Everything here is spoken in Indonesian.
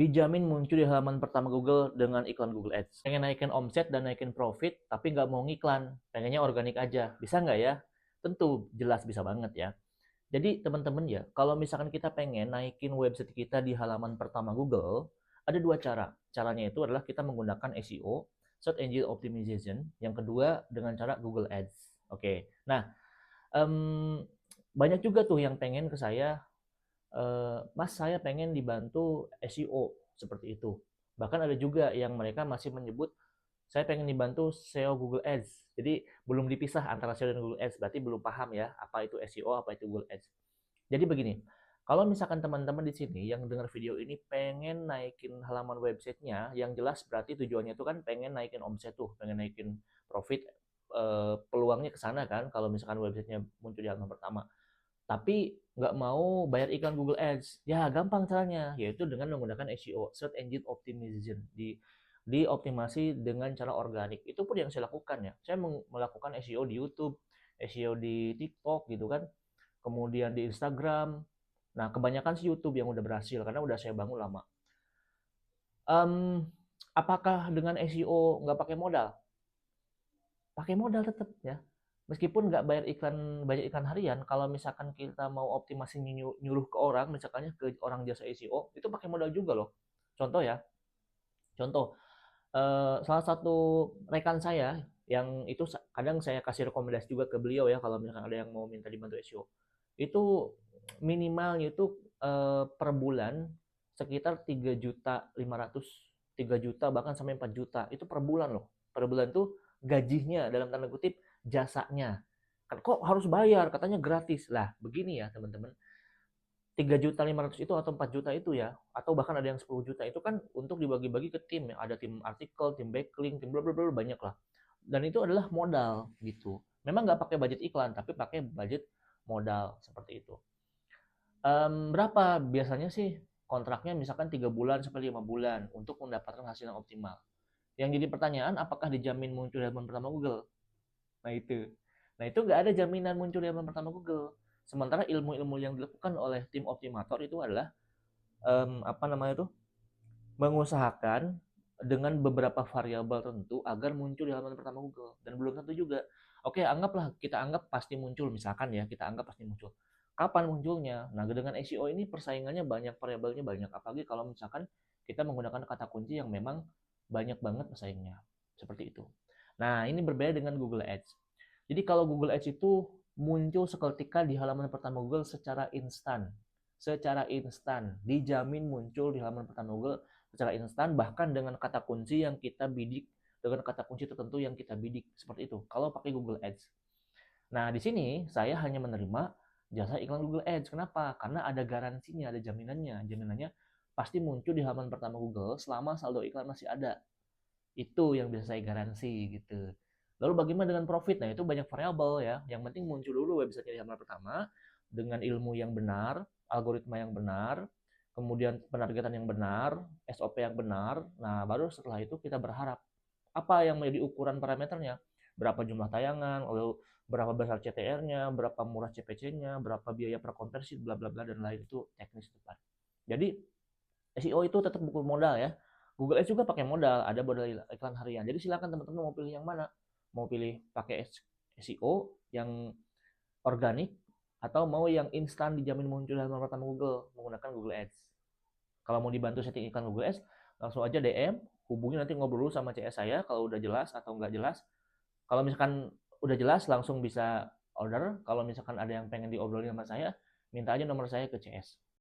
Dijamin muncul di halaman pertama Google dengan iklan Google Ads. Pengen naikin omset dan naikin profit, tapi nggak mau ngiklan. Pengennya organik aja. Bisa nggak ya? Tentu jelas bisa banget ya. Jadi teman-teman ya, kalau misalkan kita pengen naikin website kita di halaman pertama Google, ada dua cara. Caranya itu adalah kita menggunakan SEO, Search Engine Optimization. Yang kedua dengan cara Google Ads. Oke, nah banyak juga tuh yang pengen ke saya, Mas saya pengen dibantu SEO seperti itu. Bahkan ada juga yang mereka masih menyebut saya pengen dibantu SEO Google Ads. Jadi belum dipisah antara SEO dan Google Ads, berarti belum paham ya apa itu SEO, apa itu Google Ads. Jadi begini, kalau misalkan teman-teman di sini yang dengar video ini pengen naikin halaman websitenya, yang jelas berarti tujuannya itu kan pengen naikin omset tuh, pengen naikin profit, peluangnya ke sana kan kalau misalkan websitenya muncul di halaman pertama. Tapi nggak mau bayar iklan Google Ads. Ya gampang caranya, yaitu dengan menggunakan SEO, Search Engine Optimization, dioptimasi dengan cara organik. Itu pun yang saya lakukan ya. Saya melakukan SEO di YouTube, SEO di TikTok gitu kan, kemudian di Instagram. Nah, kebanyakan sih YouTube yang udah berhasil karena udah saya bangun lama. Um, apakah dengan SEO nggak pakai modal? Pakai modal tetap ya. Meskipun nggak bayar iklan harian, kalau misalkan kita mau optimasi nyuruh ke orang, misalkannya ke orang jasa SEO, itu pakai modal juga loh. Contoh ya, contoh salah satu rekan saya yang itu kadang saya kasih rekomendasi juga ke beliau ya kalau misalkan ada yang mau minta dibantu SEO. Itu minimalnya itu per bulan sekitar 3.500.000, 3 juta bahkan sampai 4 juta itu per bulan loh. Per bulan tuh gajinya dalam tanda kutip jasanya. Kan kok harus bayar katanya gratis. Lah, begini ya teman-teman. 3.500.000 itu atau 4 juta itu ya, atau bahkan ada yang 10 juta itu kan untuk dibagi-bagi ke tim ya. Ada tim artikel, tim backlink, tim bla bla bla banyak lah. Dan itu adalah modal gitu. Memang nggak pakai budget iklan, tapi pakai budget modal seperti itu. Berapa biasanya sih kontraknya misalkan 3 bulan sampai 5 bulan untuk mendapatkan hasil yang optimal. Yang jadi pertanyaan, apakah dijamin muncul di halaman pertama Google? Nah itu. Nah itu nggak ada jaminan muncul di halaman pertama Google. Sementara ilmu-ilmu yang dilakukan oleh tim optimator itu adalah apa namanya itu mengusahakan dengan beberapa variabel tertentu agar muncul di halaman pertama Google dan belum tentu juga. Oke, anggaplah kita anggap pasti muncul misalkan ya, kita anggap pasti muncul. Kapan munculnya? Nah, dengan SEO ini persaingannya banyak, variabelnya banyak. Apalagi kalau misalkan kita menggunakan kata kunci yang memang banyak banget pesaingnya. Seperti itu. Nah, ini berbeda dengan Google Ads. Jadi kalau Google Ads itu muncul seketika di halaman pertama Google secara instan. Secara instan, dijamin muncul di halaman pertama Google secara instan, bahkan dengan kata kunci yang kita bidik, dengan kata kunci tertentu yang kita bidik seperti itu kalau pakai Google Ads. Nah, di sini saya hanya menerima jasa iklan Google Ads. Kenapa? Karena ada garansinya, ada jaminannya. Jaminannya pasti muncul di halaman pertama Google selama saldo iklan masih ada. Itu yang bisa saya garansi gitu. Lalu bagaimana dengan profit? Nah, itu banyak variabel ya. Yang penting muncul dulu website di halaman pertama dengan ilmu yang benar, algoritma yang benar, kemudian penargetan yang benar, SOP yang benar. Nah, baru setelah itu kita berharap apa yang menjadi ukuran parameternya? Berapa jumlah tayangan, lalu berapa besar CTR-nya, berapa murah CPC-nya, berapa biaya per konversi, bla bla bla dan lain itu teknis depan. Jadi SEO itu tetap buku modal ya. Google Ads juga pakai modal, ada modal iklan harian. Jadi silakan teman-teman mau pilih yang mana? Mau pilih pakai SEO yang organik atau mau yang instan dijamin muncul dalam pertama Google menggunakan Google Ads. Kalau mau dibantu setting iklan Google Ads, langsung aja DM, hubungi nanti ngobrol dulu sama CS saya kalau udah jelas atau nggak jelas. Kalau misalkan udah jelas langsung bisa order. Kalau misalkan ada yang pengen diobrolin sama saya, minta aja nomor saya ke CS.